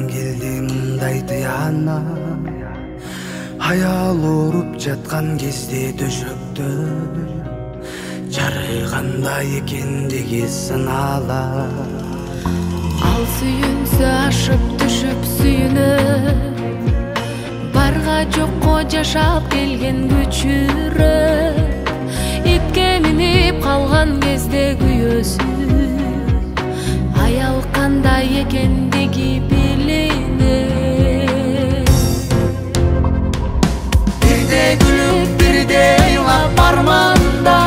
келди мындай тыяна. Аял ооруп жаткан кезде төшөктө чарыйгандай экендиги сынала. Ал сүйүнсө ашып түшүп сүйүнөп, барга жокко жашап келген көчүрөп, итке минип калган кезде күйөөсү, аял кандай экендиги билинет. Бирде күлүп, бирде ыйлап барманда,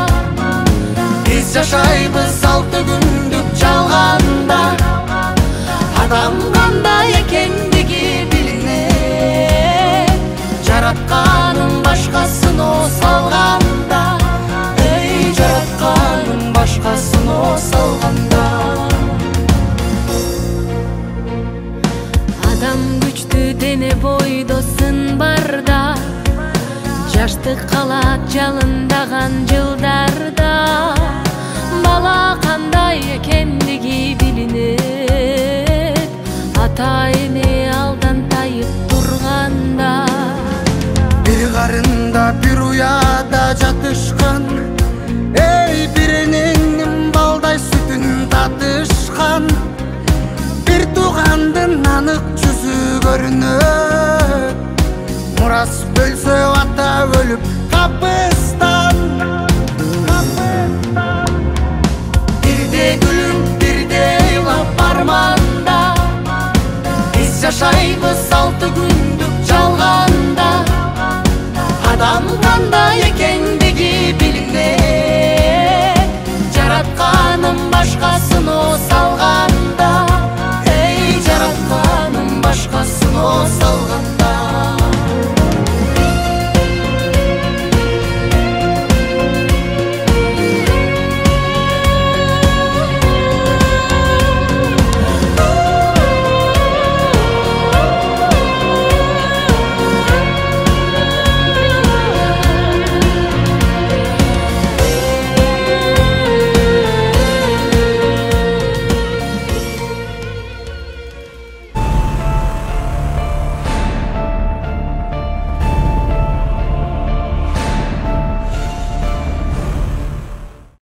биз жашайбыз 6 күндүк жалганда. Адам кандай экендиги билинет, жаратканын башкасын салганда. Эй, жаратканын башкасын салганда. Адам күчтүү дене бойдо сын барда, жаштык калат жалындаган жылдарда. Бала кандай экендиги билинет, ата эне алдан тайып турганда. Бир карында бир уяда жатышкан, эй, биринин балдай сүтүн татышкан. Бир туугандын анык жүзү көрүнөт, мурас бөлсө ата өлүп капыстан. Бирде күлүп, бирде ыйлап барманда, биз жашайбыз 6 күн